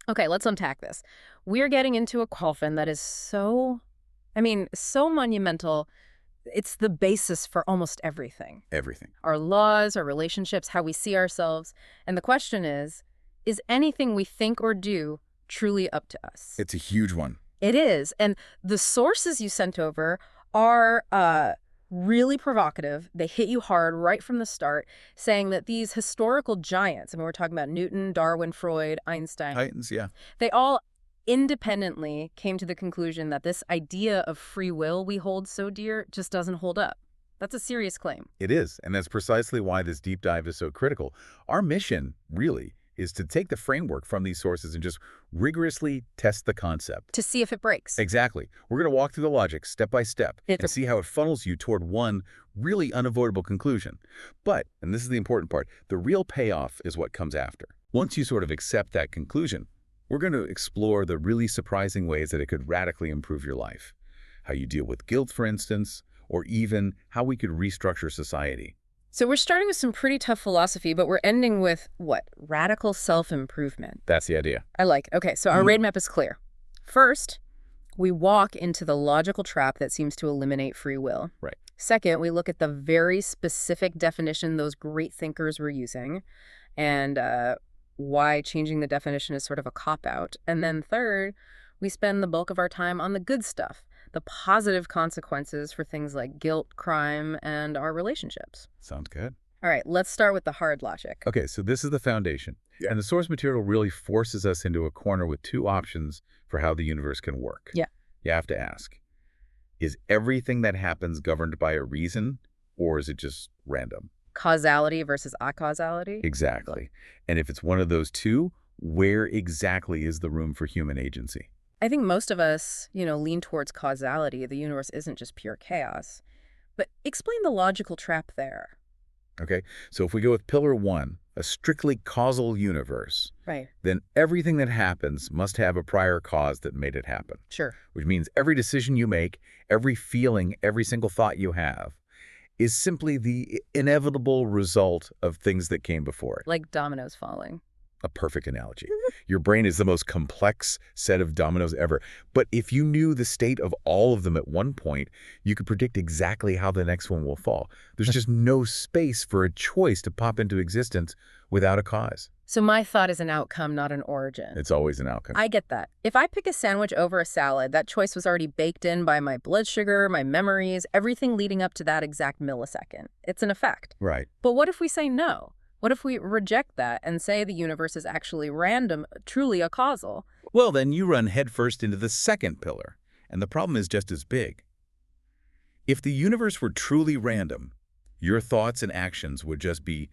Okay, let's unpack this. We're getting into a coffin that is so monumental. It's the basis for almost everything. Everything. Our laws, our relationships, how we see ourselves. And the question is anything we think or do truly up to us? It's a huge one. It is. And the sources you sent over are really provocative. They hit you hard right from the start, saying that these historical giants, I mean, we're talking about Newton, Darwin, Freud, Einstein, Titans, yeah. they all independently came to the conclusion that this idea of free will we hold so dear just doesn't hold up. That's a serious claim. It is, and that's precisely why this deep dive is so critical. Our mission, really, is to take the framework from these sources and just rigorously test the concept. To see if it breaks. Exactly. We're going to walk through the logic step by step It- and see how it funnels you toward one really unavoidable conclusion. But, and this is the important part, the real payoff is what comes after. Once you sort of accept that conclusion, we're going to explore the really surprising ways that it could radically improve your life. How you deal with guilt, for instance, or even how we could restructure society. So we're starting with some pretty tough philosophy, but we're ending with, what? Radical self-improvement. That's the idea. I like it. Okay, so our roadmap is clear. First, we walk into the logical trap that seems to eliminate free will. Right. Second, we look at the very specific definition those great thinkers were using and why changing the definition is sort of a cop-out. And then third, we spend the bulk of our time on the good stuff, the positive consequences for things like guilt, crime, and our relationships. Sounds good. All right, let's start with the hard logic. Okay, so this is the foundation. Yeah. And the source material really forces us into a corner with two options for how the universe can work. Yeah. You have to ask, is everything that happens governed by a reason, or is it just random? Causality versus acausality? Exactly. And if it's one of those two, where exactly is the room for human agency? I think most of us, lean towards causality. The universe isn't just pure chaos. But explain the logical trap there. Okay, so if we go with pillar one, a strictly causal universe, Right. then everything that happens must have a prior cause that made it happen. Sure. Which means every decision you make, every feeling, every single thought you have is simply the inevitable result of things that came before it. Like dominoes falling. A perfect analogy. Your brain is the most complex set of dominoes ever. But if you knew the state of all of them at one point, you could predict exactly how the next one will fall. There's just no space for a choice to pop into existence without a cause. So my thought is an outcome, not an origin. It's always an outcome. I get that. If I pick a sandwich over a salad, that choice was already baked in by my blood sugar, my memories, everything leading up to that exact millisecond. It's an effect. Right. But what if we say no? What if we reject that and say the universe is actually random, truly acausal? Well, then you run headfirst into the second pillar, and the problem is just as big. If the universe were truly random, your thoughts and actions would just be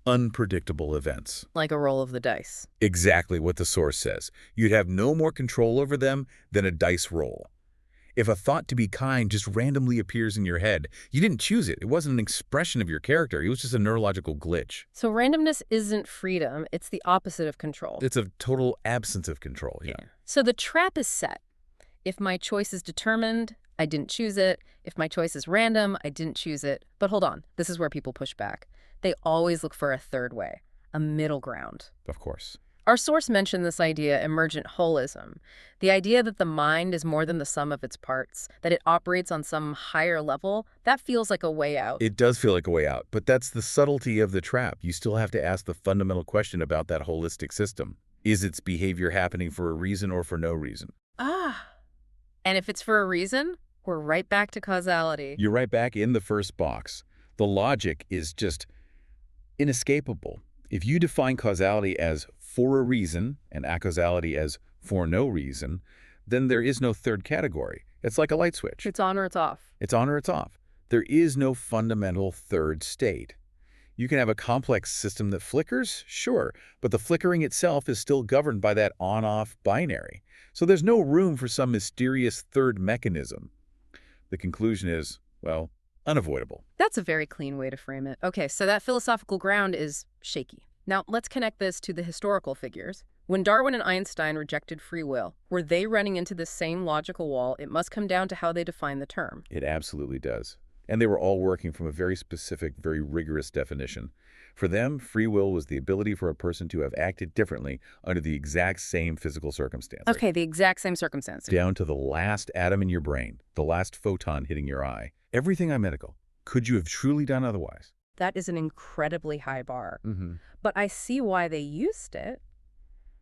unpredictable events. Like a roll of the dice. Exactly what the source says. You'd have no more control over them than a dice roll. If a thought to be kind just randomly appears in your head, you didn't choose it. It wasn't an expression of your character. It was just a neurological glitch. So randomness isn't freedom. It's the opposite of control. It's a total absence of control, yeah. So the trap is set. If my choice is determined, I didn't choose it. If my choice is random, I didn't choose it. But hold on. This is where people push back. They always look for a third way, a middle ground. Of course. Our source mentioned this idea, emergent holism, the idea that the mind is more than the sum of its parts, that it operates on some higher level. That feels like a way out. It does feel like a way out, but that's the subtlety of the trap. You still have to ask the fundamental question about that holistic system. Is its behavior happening for a reason or for no reason? And if it's for a reason, we're right back to causality. You're right back in the first box. The logic is just inescapable. If you define causality as for a reason and acausality as for no reason, then there is no third category. It's like a light switch. It's on or it's off. It's on or it's off. There is no fundamental third state. You can have a complex system that flickers, sure, but the flickering itself is still governed by that on-off binary. So there's no room for some mysterious third mechanism. The conclusion is, well, unavoidable. That's a very clean way to frame it. Okay, so that philosophical ground is shaky. Now, let's connect this to the historical figures. When Darwin and Einstein rejected free will, were they running into the same logical wall? It must come down to how they define the term. It absolutely does. And they were all working from a very specific, very rigorous definition. For them, free will was the ability for a person to have acted differently under the exact same physical circumstance. Okay, the exact same circumstance. Down to the last atom in your brain, the last photon hitting your eye. Everything identical. Could you have truly done otherwise? That is an incredibly high bar. Mm-hmm. But I see why they used it,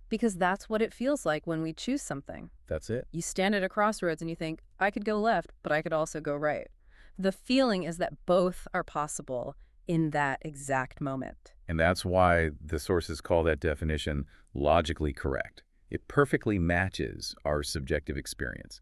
because that's what it feels like when we choose something. That's it. You stand at a crossroads and you think, I could go left, but I could also go right. The feeling is that both are possible in that exact moment. And that's why the sources call that definition logically correct. It perfectly matches our subjective experience.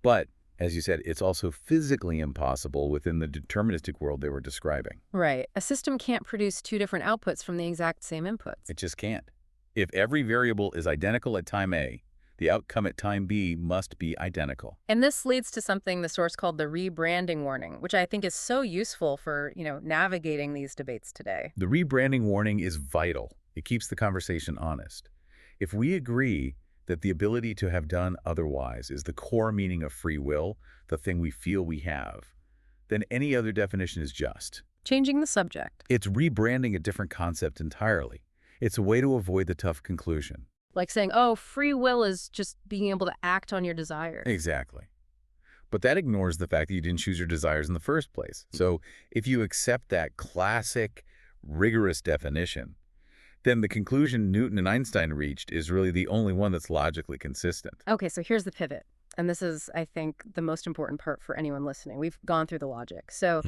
But, as you said, it's also physically impossible within the deterministic world they were describing. Right. A system can't produce two different outputs from the exact same inputs. It just can't. If every variable is identical at time A, the outcome at time B must be identical. And this leads to something the source called the rebranding warning, which I think is so useful for, navigating these debates today. The rebranding warning is vital. It keeps the conversation honest. If we agree that the ability to have done otherwise is the core meaning of free will, the thing we feel we have, then any other definition is just. Changing the subject. It's rebranding a different concept entirely. It's a way to avoid the tough conclusion. Like saying, oh, free will is just being able to act on your desires. Exactly. But that ignores the fact that you didn't choose your desires in the first place. So if you accept that classic, rigorous definition, then the conclusion Newton and Einstein reached is really the only one that's logically consistent. Okay, so here's the pivot. And this is, I think, the most important part for anyone listening. We've gone through the logic. So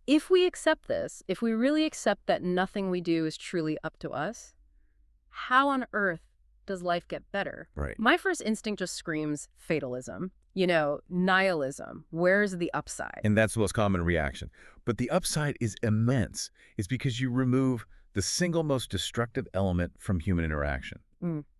if we accept this, if we really accept that nothing we do is truly up to us, how on earth does life get better? Right. My first instinct just screams fatalism, nihilism. Where's the upside? And that's the most common reaction. But the upside is immense. It's because you remove the single most destructive element from human interaction,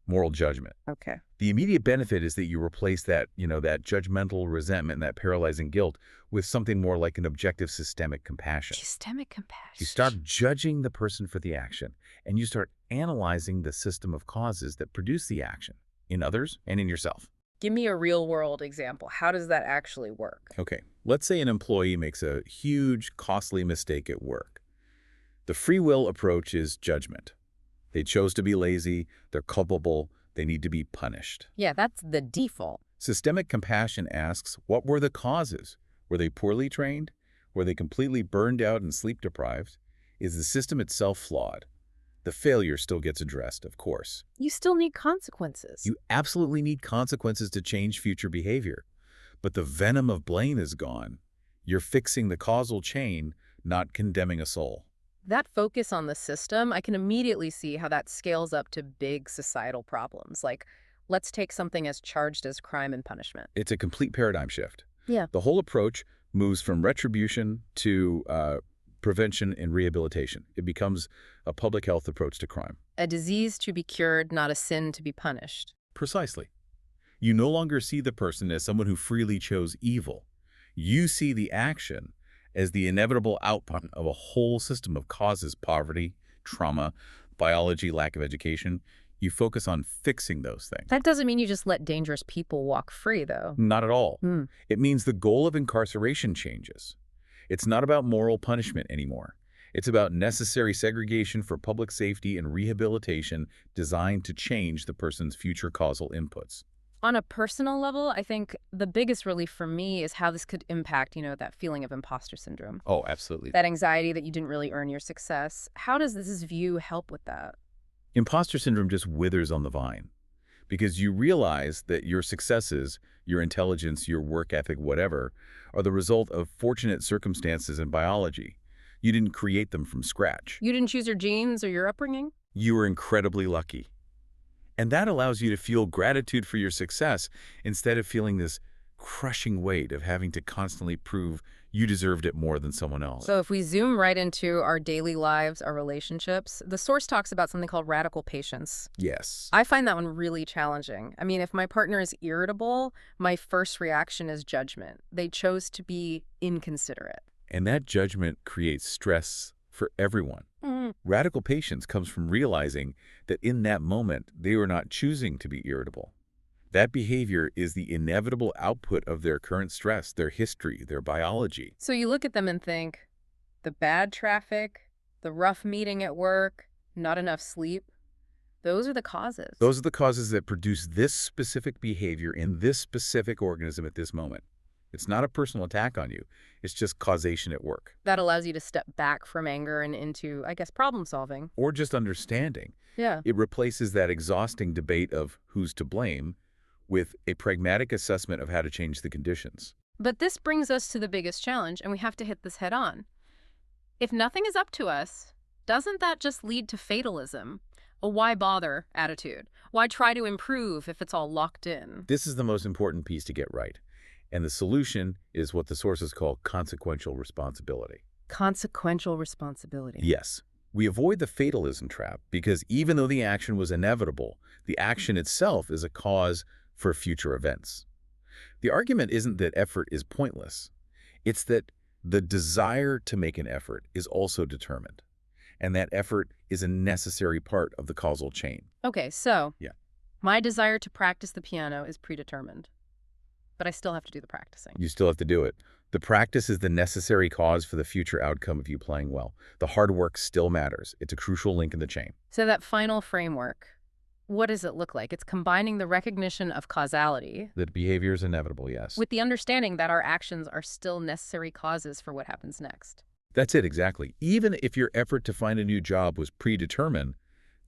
moral judgment. Okay. The immediate benefit is that you replace that, that judgmental resentment and that paralyzing guilt with something more like an objective systemic compassion. Systemic compassion. You start judging the person for the action, and you start analyzing the system of causes that produce the action in others and in yourself. Give me a real-world example. How does that actually work? Okay, let's say an employee makes a huge, costly mistake at work. The free will approach is judgment. They chose to be lazy, they're culpable, they need to be punished. Yeah, that's the default. Systemic compassion asks, what were the causes? Were they poorly trained? Were they completely burned out and sleep-deprived? Is the system itself flawed? The failure still gets addressed, of course. You still need consequences. You absolutely need consequences to change future behavior. But the venom of blame is gone. You're fixing the causal chain, not condemning a soul. That focus on the system, I can immediately see how that scales up to big societal problems. Like, let's take something as charged as crime and punishment. It's a complete paradigm shift. Yeah. The whole approach moves from retribution to prevention and rehabilitation. It becomes a public health approach to crime. A disease to be cured, not a sin to be punished. Precisely. You no longer see the person as someone who freely chose evil. You see the action as the inevitable output of a whole system of causes: poverty, trauma, biology, lack of education. You focus on fixing those things. That doesn't mean you just let dangerous people walk free, though. Not at all. It means the goal of incarceration changes. It's not about moral punishment anymore. It's about necessary segregation for public safety and rehabilitation designed to change the person's future causal inputs. On a personal level, I think the biggest relief for me is how this could impact, that feeling of imposter syndrome. Oh, absolutely. That anxiety that you didn't really earn your success. How does this view help with that? Imposter syndrome just withers on the vine because you realize that your successes, your intelligence, your work ethic, whatever, are the result of fortunate circumstances in biology. You didn't create them from scratch. You didn't choose your genes or your upbringing? You were incredibly lucky. And that allows you to feel gratitude for your success instead of feeling this crushing weight of having to constantly prove you deserved it more than someone else. So if we zoom right into our daily lives, our relationships, the source talks about something called radical patience. Yes. I find that one really challenging. I mean, if my partner is irritable, my first reaction is judgment. They chose to be inconsiderate. And that judgment creates stress for everyone. Radical patience comes from realizing that in that moment, they were not choosing to be irritable. That behavior is the inevitable output of their current stress, their history, their biology. So you look at them and think, the bad traffic, The rough meeting at work, not enough sleep, those are the causes. Those are the causes that produce this specific behavior in this specific organism at this moment. It's not a personal attack on you. It's just causation at work. That allows you to step back from anger and into, I guess, problem solving. Or just understanding. Yeah. It replaces that exhausting debate of who's to blame with a pragmatic assessment of how to change the conditions. But this brings us to the biggest challenge, and we have to hit this head on. If nothing is up to us, doesn't that just lead to fatalism? A why bother attitude? Why try to improve if it's all locked in? This is the most important piece to get right. And the solution is what the sources call consequential responsibility. Consequential responsibility. Yes, we avoid the fatalism trap because even though the action was inevitable, the action itself is a cause for future events. The argument isn't that effort is pointless. It's that the desire to make an effort is also determined, and that effort is a necessary part of the causal chain. Okay, so Yeah. my desire to practice the piano is predetermined, but I still have to do the practicing. You still have to do it. The practice is the necessary cause for the future outcome of you playing well. The hard work still matters. It's a crucial link in the chain. So that final framework, what does it look like? It's combining the recognition of causality That behavior is inevitable, yes. with the understanding that our actions are still necessary causes for what happens next. That's it, exactly. Even if your effort to find a new job was predetermined,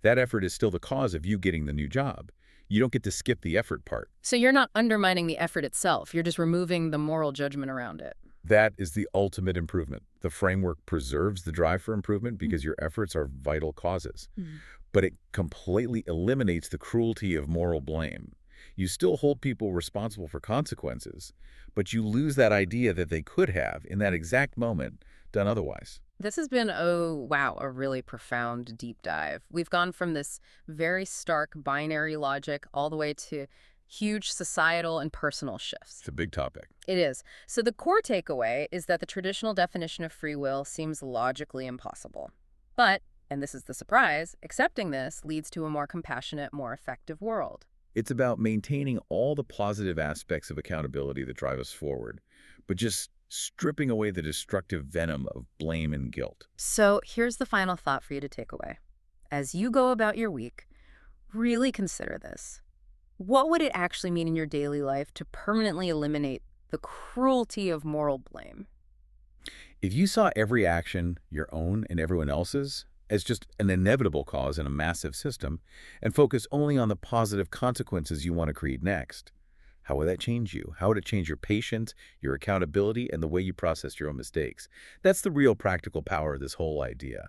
that effort is still the cause of you getting the new job. You don't get to skip the effort part. So you're not undermining the effort itself. You're just removing the moral judgment around it. That is the ultimate improvement. The framework preserves the drive for improvement because your efforts are vital causes. But it completely eliminates the cruelty of moral blame. You still hold people responsible for consequences, but you lose that idea that they could have, in that exact moment, done otherwise. This has been, oh, wow, a really profound deep dive. We've gone from this very stark binary logic all the way to huge societal and personal shifts. It's a big topic. It is. So the core takeaway is that the traditional definition of free will seems logically impossible. But, and this is the surprise, accepting this leads to a more compassionate, more effective world. It's about maintaining all the positive aspects of accountability that drive us forward, but just stripping away the destructive venom of blame and guilt. So here's the final thought for you to take away. As you go about your week, really consider this. What would it actually mean in your daily life to permanently eliminate the cruelty of moral blame? If you saw every action, your own and everyone else's, as just an inevitable cause in a massive system, and focus only on the positive consequences you want to create next, how would that change you? How would it change your patience, your accountability, and the way you process your own mistakes? That's the real practical power of this whole idea.